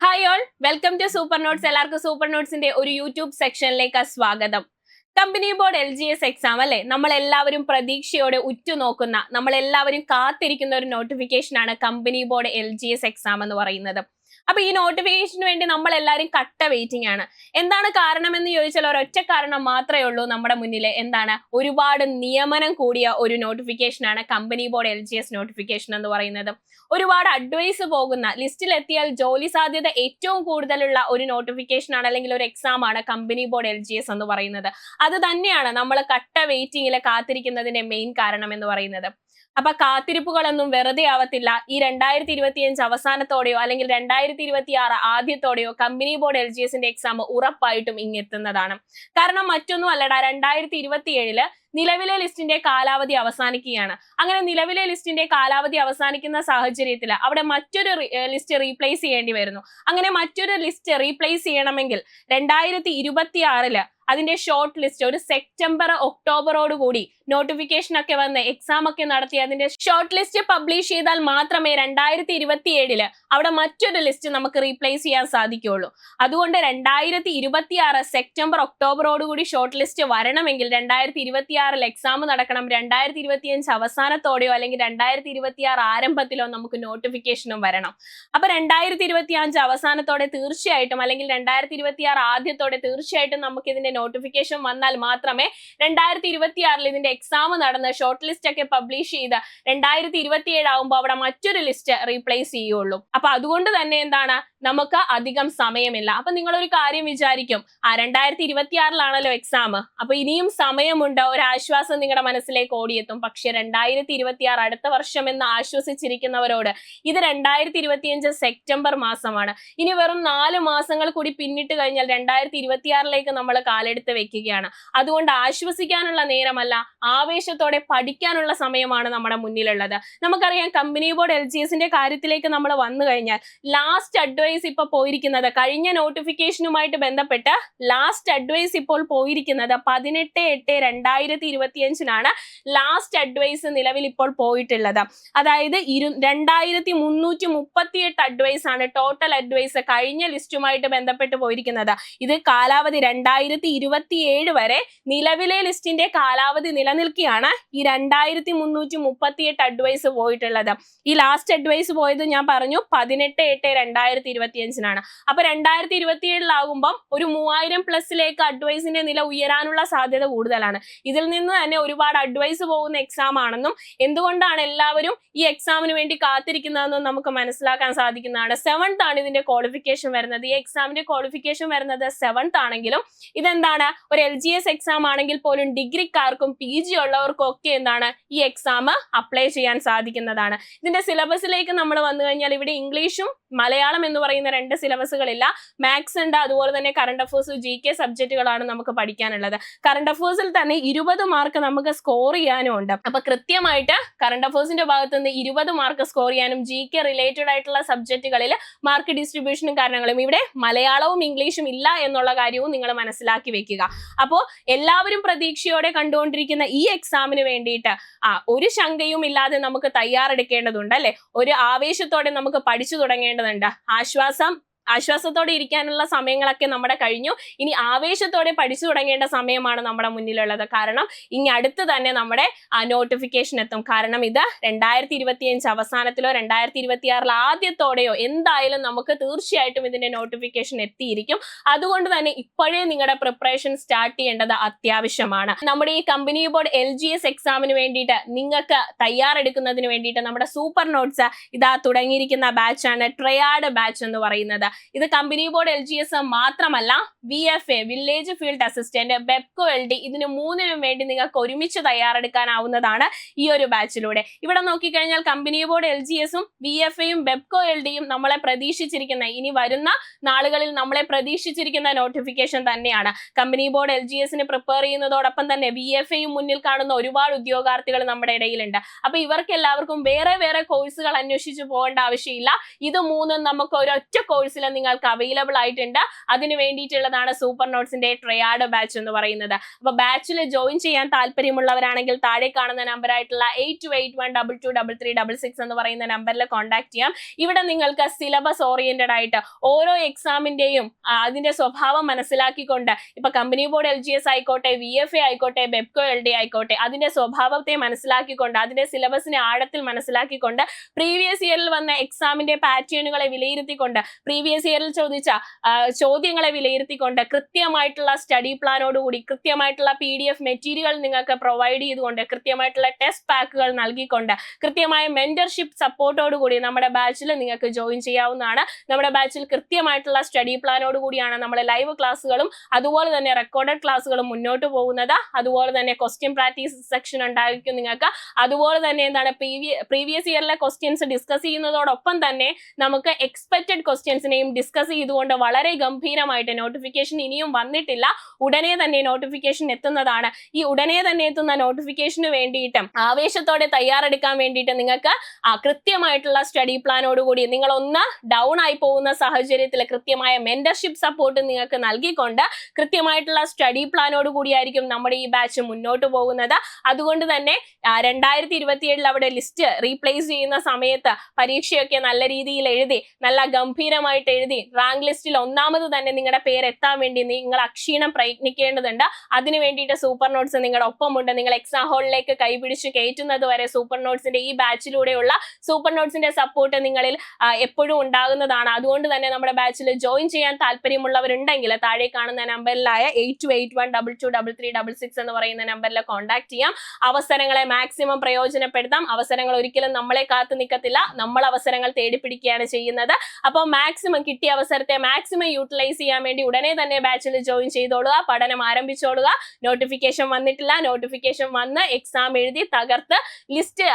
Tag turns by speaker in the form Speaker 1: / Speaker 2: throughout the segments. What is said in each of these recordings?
Speaker 1: Hi all, welcome to Super Notes. എല്ലാവർക്കും Super നോട്ട്സിന്റെ ഒരു യൂട്യൂബ് സെക്ഷനിലേക്ക് സ്വാഗതം. കമ്പനി ബോർഡ് LGS എക്സാം അല്ലെ, നമ്മൾ എല്ലാവരും പ്രതീക്ഷയോടെ ഉറ്റുനോക്കുന്ന, നമ്മൾ എല്ലാവരും കാത്തിരിക്കുന്ന ഒരു നോട്ടിഫിക്കേഷൻ ആണ് കമ്പനി ബോർഡ് LGS എക്സാം എന്ന് പറയുന്നത്. അപ്പൊ ഈ നോട്ടിഫിക്കേഷന് വേണ്ടി നമ്മൾ എല്ലാവരും കട്ട വെയിറ്റിംഗ് ആണ്. എന്താണ് കാരണം എന്ന് ചോദിച്ചാൽ ഒരൊറ്റ കാരണം മാത്രമേ ഉള്ളൂ നമ്മുടെ മുന്നിലെ. എന്താണ്? ഒരുപാട് നിയമനം കൂടിയ ഒരു നോട്ടിഫിക്കേഷൻ ആണ് കമ്പനി ബോർഡ് LGS നോട്ടിഫിക്കേഷൻ എന്ന് പറയുന്നത്. ഒരുപാട് അഡ്വൈസ് പോകുന്ന, ലിസ്റ്റിൽ എത്തിയാൽ ജോലി സാധ്യത ഏറ്റവും കൂടുതലുള്ള ഒരു നോട്ടിഫിക്കേഷൻ ആണ്, അല്ലെങ്കിൽ ഒരു എക്സാം ആണ് കമ്പനി ബോർഡ് LGS എന്ന് പറയുന്നത്. അത് തന്നെയാണ് നമ്മൾ കട്ട വെയിറ്റിംഗിൽ കാത്തിരിക്കുന്നതിന്റെ മെയിൻ കാരണം എന്ന് പറയുന്നത്. അപ്പൊ കാത്തിരിപ്പുകളൊന്നും വെറുതെ ആവത്തില്ല. ഈ 2025 അവസാനത്തോടെയോ അല്ലെങ്കിൽ 2026 ആദ്യത്തോടെയോ കമ്പനി ബോർഡ് LGSന്റെ എക്സാം ഉറപ്പായിട്ടും ഇങ്ങെത്തുന്നതാണ്. കാരണം മറ്റൊന്നും അല്ലടാ, 2027 നിലവിലെ ലിസ്റ്റിന്റെ കാലാവധി അവസാനിക്കുകയാണ്. അങ്ങനെ നിലവിലെ ലിസ്റ്റിന്റെ കാലാവധി അവസാനിക്കുന്ന സാഹചര്യത്തിൽ അവിടെ മറ്റൊരു ലിസ്റ്റ് റീപ്ലേസ് ചെയ്യേണ്ടി വരുന്നു. അങ്ങനെ മറ്റൊരു ലിസ്റ്റ് റീപ്ലേസ് ചെയ്യണമെങ്കിൽ 2026 അതിന്റെ ഷോർട്ട് ലിസ്റ്റ് ഒരു സെപ്റ്റംബർ ഒക്ടോബറോട് കൂടി നോട്ടിഫിക്കേഷൻ ഒക്കെ വന്ന് എക്സാം ഒക്കെ നടത്തി അതിന്റെ ഷോർട്ട് ലിസ്റ്റ് പബ്ലിഷ് ചെയ്താൽ മാത്രമേ 2027 അവിടെ മറ്റൊരു ലിസ്റ്റ് നമുക്ക് റീപ്ലേസ് ചെയ്യാൻ സാധിക്കുകയുള്ളൂ. അതുകൊണ്ട് 2026 സെപ്റ്റംബർ ഒക്ടോബറോട് കൂടി ഷോർട്ട് ലിസ്റ്റ് വരണമെങ്കിൽ 2026 എക്സാം നടക്കണം. 2025 അവസാനത്തോടെയോ അല്ലെങ്കിൽ 2026 ആരംഭത്തിലോ നമുക്ക് നോട്ടിഫിക്കേഷനും വരണം. അപ്പൊ 2025 അവസാനത്തോടെ തീർച്ചയായിട്ടും, അല്ലെങ്കിൽ 2026 ആദ്യത്തോടെ തീർച്ചയായിട്ടും നമുക്ക് ഇതിന്റെ നോട്ടിഫിക്കേഷൻ വന്നാൽ മാത്രമേ 2026 ഇതിന്റെ എക്സാം നടന്ന് ഷോർട്ട് ലിസ്റ്റ് ഒക്കെ പബ്ലിഷ് ചെയ്ത് 2027 ആവുമ്പോൾ അവിടെ മറ്റൊരു ലിസ്റ്റ് റീപ്ലേസ് ചെയ്യുള്ളൂ. അപ്പൊ അതുകൊണ്ട് തന്നെ എന്താണ്, നമുക്ക് അധികം സമയമില്ല. അപ്പൊ നിങ്ങളൊരു കാര്യം വിചാരിക്കും, 2026 എക്സാം, അപ്പൊ ഇനിയും സമയമുണ്ട്, ഒരു ആശ്വാസം നിങ്ങളുടെ മനസ്സിലേക്ക് ഓടിയെത്തും. പക്ഷെ 2026 അടുത്ത വർഷം എന്ന് ആശ്വസിച്ചിരിക്കുന്നവരോട് ഇത് 2025 സെപ്റ്റംബർ മാസമാണ്. ഇനി വെറും 4 മാസങ്ങൾ കൂടി പിന്നിട്ട് കഴിഞ്ഞാൽ 2026 നമ്മൾ കാലെടുത്ത് വെക്കുകയാണ്. അതുകൊണ്ട് ആശ്വസിക്കാനുള്ള നേരമല്ല, ആവേശത്തോടെ പഠിക്കാനുള്ള സമയമാണ് നമ്മുടെ മുന്നിലുള്ളത്. നമുക്കറിയാം കമ്പനി ബോർഡ് LGSന്റെ കാര്യത്തിലേക്ക് നമ്മൾ വന്നു കഴിഞ്ഞാൽ ലാസ്റ്റ് അഡ്വൈസ് ഇപ്പൊ പോയിരിക്കുന്നത്, കഴിഞ്ഞ നോട്ടിഫിക്കേഷനുമായിട്ട് ബന്ധപ്പെട്ട് ലാസ്റ്റ് അഡ്വൈസ് ഇപ്പോൾ പോയിരിക്കുന്നത് 18/8/2025 ലാസ്റ്റ് അഡ്വൈസ് നിലവിൽ ഇപ്പോൾ പോയിട്ടുള്ളത്. അതായത് 2338 അഡ്വൈസ് ആണ് ടോട്ടൽ അഡ്വൈസ് കഴിഞ്ഞ ലിസ്റ്റുമായിട്ട് ബന്ധപ്പെട്ട് പോയിരിക്കുന്നത്. ഇത് കാലാവധി 2027 വരെ നിലവിലെ ലിസ്റ്റിന്റെ കാലാവധി നിലനിൽക്കുകയാണ് ഈ 2338 അഡ്വൈസ് പോയിട്ടുള്ളത്. ഈ ലാസ്റ്റ് അഡ്വൈസ് പോയത് ഞാൻ പറഞ്ഞു 18/8/2025 അപ്പൊ 2027 ഒരു 3000+ അഡ്വൈസിന്റെ നില ഉയരാനുള്ള സാധ്യത കൂടുതലാണ്. ഇതിൽ നിന്ന് തന്നെ ഒരുപാട് അഡ്വൈസ് പോകുന്ന എക്സാം ആണെന്നും എന്തുകൊണ്ടാണ് എല്ലാവരും ഈ എക്സാമിന് വേണ്ടി കാത്തിരിക്കുന്നതെന്നും നമുക്ക് മനസ്സിലാക്കാൻ സാധിക്കുന്നതാണ്. 7th ആണ് ഇതിന്റെ ക്വാളിഫിക്കേഷൻ വരുന്നത്. ഈ എക്സാമിന്റെ ക്വാളിഫിക്കേഷൻ വരുന്നത് 7th ആണെങ്കിലും ഇതെന്താണ്, ഒരു LGS എക്സാം ആണെങ്കിൽ പോലും ഡിഗ്രിക്കാർക്കും PG ഉള്ളവർക്കും ഒക്കെ എന്താണ് ഈ എക്സാം അപ്ലൈ ചെയ്യാൻ സാധിക്കുന്നതാണ്. ഇതിന്റെ സിലബസിലേക്ക് നമ്മൾ വന്നു കഴിഞ്ഞാൽ ഇവിടെ ഇംഗ്ലീഷും മലയാളം എന്ന് പറയുന്ന 2 സിലബസുകളില്ല. മാത്സ് ഉണ്ട്, അതുപോലെ തന്നെ കറണ്ട് അഫേഴ്സ്, GK സബ്ജക്റ്റുകളാണ് നമുക്ക് പഠിക്കാനുള്ളത്. കറണ്ട് അഫേഴ്സിൽ തന്നെ 20 മാർക്ക് നമുക്ക് സ്കോർ ചെയ്യാനും ഉണ്ട്. അപ്പൊ കൃത്യമായിട്ട് കറണ്ട് അഫേഴ്സിന്റെ ഭാഗത്ത് നിന്ന് 20 മാർക്ക് സ്കോർ ചെയ്യാനും GK റിലേറ്റഡ് ആയിട്ടുള്ള സബ്ജക്റ്റുകളിൽ മാർക്ക് ഡിസ്ട്രിബ്യൂഷനും കാരണങ്ങളും ഇവിടെ മലയാളവും ഇംഗ്ലീഷും ഇല്ല എന്നുള്ള കാര്യവും നിങ്ങൾ മനസ്സിലാക്കി വെക്കുക. അപ്പോൾ എല്ലാവരും പ്രതീക്ഷയോടെ കണ്ടുകൊണ്ടിരിക്കുന്ന ഈ എക്സാമിന് വേണ്ടിയിട്ട് ഒരു ശങ്കയും ഇല്ലാതെ നമുക്ക് തയ്യാറെടുക്കേണ്ടതുണ്ട് അല്ലെ. ഒരു ആവേശത്തോടെ നമുക്ക് പഠിച്ചു തുടങ്ങേണ്ടതുണ്ട്. ആശ്വാസത്തോടെ ഇരിക്കാനുള്ള സമയങ്ങളൊക്കെ നമ്മുടെ കഴിഞ്ഞു. ഇനി ആവേശത്തോടെ പഠിച്ചു തുടങ്ങേണ്ട സമയമാണ് നമ്മുടെ മുന്നിലുള്ളത്. കാരണം ഇനി അടുത്ത് തന്നെ നമ്മുടെ നോട്ടിഫിക്കേഷൻ എത്തും. കാരണം ഇത് 2025 അവസാനത്തിലോ 2026 ആദ്യത്തോടെയോ എന്തായാലും നമുക്ക് തീർച്ചയായിട്ടും ഇതിന്റെ നോട്ടിഫിക്കേഷൻ എത്തിയിരിക്കും. അതുകൊണ്ട് തന്നെ ഇപ്പോഴേ നിങ്ങളുടെ പ്രിപ്പറേഷൻ സ്റ്റാർട്ട് ചെയ്യേണ്ടത് അത്യാവശ്യമാണ്. നമ്മുടെ ഈ കമ്പനി ബോർഡ് LGS എക്സാമിന് വേണ്ടിയിട്ട് നിങ്ങൾക്ക് തയ്യാറെടുക്കുന്നതിന് വേണ്ടിയിട്ട് നമ്മുടെ സൂപ്പർ നോട്ട്സ് ഇതാ തുടങ്ങിയിരിക്കുന്ന ബാച്ചാണ് ട്രയാഡ് ബാച്ച് എന്ന് പറയുന്നത്. ഇത് കമ്പനി ബോർഡ് LGS മാത്രമല്ല, VFA village field assistant, Bevco LD, ഇതിന് 3നും വേണ്ടി നിങ്ങൾക്ക് ഒരുമിച്ച് തയ്യാറെടുക്കാനാവുന്നതാണ് ഈ ഒരു ബാച്ചിലൂടെ. ഇവിടെ നോക്കിക്കഴിഞ്ഞാൽ കമ്പനി ബോർഡ് LGSഉം VFAയും ബെപ്കോ LDയും നമ്മളെ പ്രതീക്ഷിച്ചിരിക്കുന്ന, ഇനി വരുന്ന നാളുകളിൽ നമ്മളെ പ്രതീക്ഷിച്ചിരിക്കുന്ന നോട്ടിഫിക്കേഷൻ തന്നെയാണ്. കമ്പനി ബോർഡ് LGSന് പ്രിപ്പയർ ചെയ്യുന്നതോടൊപ്പം തന്നെ VFAയും മുന്നിൽ കാണുന്ന ഒരുപാട് ഉദ്യോഗാർത്ഥികൾ നമ്മുടെ ഇടയിലുണ്ട്. അപ്പൊ ഇവർക്ക് എല്ലാവർക്കും വേറെ കോഴ്സുകൾ അന്വേഷിച്ച് പോകേണ്ട ആവശ്യമില്ല. ഇത് 3 നമുക്ക് ഒരൊറ്റ കോഴ്സിൽ ബാച്ചിൽ നിങ്ങൾക്ക് അവൈലബിൾ ആയിട്ടുണ്ട്. അതിന് വേണ്ടിയിട്ടുള്ളതാണ് സൂപ്പർ നോട്ട്സിന്റെ ട്രയാഡ് ബാച്ച് എന്ന് പറയുന്നത്. അപ്പൊ ബാച്ചിൽ ജോയിൻ ചെയ്യാൻ താല്പര്യമുള്ളവരാണെങ്കിൽ താഴെ കാണുന്ന നമ്പർ ആയിട്ടുള്ള 8281223366 എന്ന് പറയുന്ന നമ്പറിൽ കോൺടാക്ട് ചെയ്യാം. ഇവിടെ നിങ്ങൾക്ക് സിലബസ് ഓറിയന്റഡ് ആയിട്ട് ഓരോ എക്സാമിന്റെയും അതിന്റെ സ്വഭാവം മനസ്സിലാക്കിക്കൊണ്ട് ഇപ്പൊ കമ്പനി ബോർഡ് LGS ആയിക്കോട്ടെ, VFA ആയിക്കോട്ടെ, ബെപ്കോ LD ആയിക്കോട്ടെ, അതിന്റെ സ്വഭാവത്തെ മനസ്സിലാക്കിക്കൊണ്ട് അതിന്റെ സിലബസിനെ ആഴത്തിൽ മനസ്സിലാക്കിക്കൊണ്ട് പ്രീവിയസ് ഇയറിൽ വന്ന എക്സാമിന്റെ പാറ്റേണുകളെ വിലയിരുത്തിക്കൊണ്ട് പ്രീവിയസ് ഇയറിൽ ചോദിച്ച ചോദ്യങ്ങളെ വിലയിരുത്തിക്കൊണ്ട് കൃത്യമായിട്ടുള്ള സ്റ്റഡി പ്ലാനോടുകൂടി കൃത്യമായിട്ടുള്ള PDF മെറ്റീരിയൽ നിങ്ങൾക്ക് പ്രൊവൈഡ് ചെയ്തുകൊണ്ട് കൃത്യമായിട്ടുള്ള ടെസ്റ്റ് പാക്കുകൾ നൽകിക്കൊണ്ട് കൃത്യമായ മെന്റർഷിപ്പ് സപ്പോർട്ടോടുകൂടി നമ്മുടെ ബാച്ചിൽ നിങ്ങൾക്ക് ജോയിൻ ചെയ്യാവുന്നതാണ്. നമ്മുടെ ബാച്ചിൽ കൃത്യമായിട്ടുള്ള സ്റ്റഡി പ്ലാനോട് കൂടിയാണ് നമ്മുടെ ലൈവ് ക്ലാസ്സുകളും അതുപോലെ തന്നെ റെക്കോർഡഡ് ക്ലാസ്സുകളും മുന്നോട്ട് പോകുന്നത്. അതുപോലെ തന്നെ ക്വസ്റ്റ്യൻ പ്രാക്ടീസ് സെക്ഷൻ ഉണ്ടായിരിക്കും നിങ്ങൾക്ക്. അതുപോലെ തന്നെ എന്താണ് പ്രീവിയസ് ഇയറിലെ ക്വസ്റ്റ്യൻസ് ഡിസ്കസ് ചെയ്യുന്നതോടൊപ്പം തന്നെ നമുക്ക് എക്സ്പെക്റ്റഡ് ക്വസ്റ്റ്യൻസിനെയും ഡിസ്കസ് ചെയ്തുകൊണ്ട് വളരെ ഗംഭീരമായിട്ട് നോട്ടിഫിക്കേഷൻ ഇനിയും വന്നിട്ടില്ല, ഉടനെ തന്നെ നോട്ടിഫിക്കേഷൻ എത്തുന്നതാണ്. ഈ ഉടനെ തന്നെ എത്തുന്ന നോട്ടിഫിക്കേഷന് വേണ്ടിയിട്ട് ആവേശത്തോടെ തയ്യാറെടുക്കാൻ വേണ്ടിയിട്ട് നിങ്ങൾക്ക് കൃത്യമായിട്ടുള്ള സ്റ്റഡി പ്ലാനോടുകൂടി നിങ്ങൾ ഒന്ന് ഡൗൺ ആയി പോകുന്ന സാഹചര്യത്തിൽ കൃത്യമായ മെന്റർഷിപ്പ് സപ്പോർട്ട് നിങ്ങൾക്ക് നൽകിക്കൊണ്ട് കൃത്യമായിട്ടുള്ള സ്റ്റഡി പ്ലാനോട് കൂടിയായിരിക്കും നമ്മുടെ ഈ ബാച്ച് മുന്നോട്ട് പോകുന്നത്. അതുകൊണ്ട് തന്നെ 2027 അവിടെ ലിസ്റ്റ് റീപ്ലേസ് ചെയ്യുന്ന സമയത്ത് പരീക്ഷയൊക്കെ നല്ല രീതിയിൽ എഴുതി നല്ല ഗംഭീരമായിട്ട് എഴുതി റാങ്ക് ലിസ്റ്റിൽ ഒന്നാമത് തന്നെ നിങ്ങളുടെ പേര് എത്താൻ വേണ്ടി നിങ്ങൾ അക്ഷീണം പ്രയത്നിക്കേണ്ടതുണ്ട്. അതിനു വേണ്ടിയിട്ട് സൂപ്പർ നോട്ട്സ് നിങ്ങളുടെ ഒപ്പമുണ്ട്. നിങ്ങൾ എക്സാം ഹാളിലേക്ക് കൈപിടിച്ച് കയറ്റുന്നത് വരെ സൂപ്പർ നോട്ട്സിന്റെ ഈ ബാച്ചിലൂടെയുള്ള സൂപ്പർ നോട്ട്സിന്റെ സപ്പോർട്ട് നിങ്ങളിൽ എപ്പോഴും ഉണ്ടാകുന്നതാണ്. അതുകൊണ്ട് തന്നെ നമ്മുടെ ബാച്ചിൽ ജോയിൻ ചെയ്യാൻ താല്പര്യമുള്ളവരുണ്ടെങ്കിൽ താഴെ കാണുന്ന നമ്പറിലായ 8281223366 എന്ന് പറയുന്ന നമ്പറിൽ കോൺടാക്ട് ചെയ്യാം. അവസരങ്ങളെ മാക്സിമം പ്രയോജനപ്പെടുത്താം. അവസരങ്ങൾ ഒരിക്കലും നമ്മളെ കാത്തു നിൽക്കത്തില്ല, നമ്മൾ അവസരങ്ങൾ തേടിപ്പിടിക്കുകയാണ് ചെയ്യുന്നത്. അപ്പോൾ മാക്സിമം കിട്ടിയ അവസരത്തെ മാക്സിമം യൂട്ടിലൈസ് ചെയ്യാൻ വേണ്ടി ഉടനെ തന്നെ ബാച്ചിൽ ജോയിൻ ചെയ്തോളുക, പഠനം ആരംഭിച്ചോളുക. നോട്ടിഫിക്കേഷൻ വന്നിട്ടില്ല, നോട്ടിഫിക്കേഷൻ വന്ന് എക്സാം എഴുതി തകർത്ത്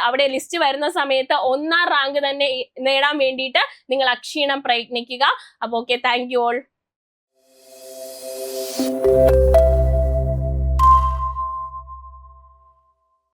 Speaker 1: അവിടെ ലിസ്റ്റ് വരുന്ന സമയത്ത് 1ാം റാങ്ക് തന്നെ നേടാൻ വേണ്ടിയിട്ട് നിങ്ങൾ അക്ഷീണം പ്രയത്നിക്കുക. അപ്പോൾ ഓക്കെ, താങ്ക് യു ഓൾ.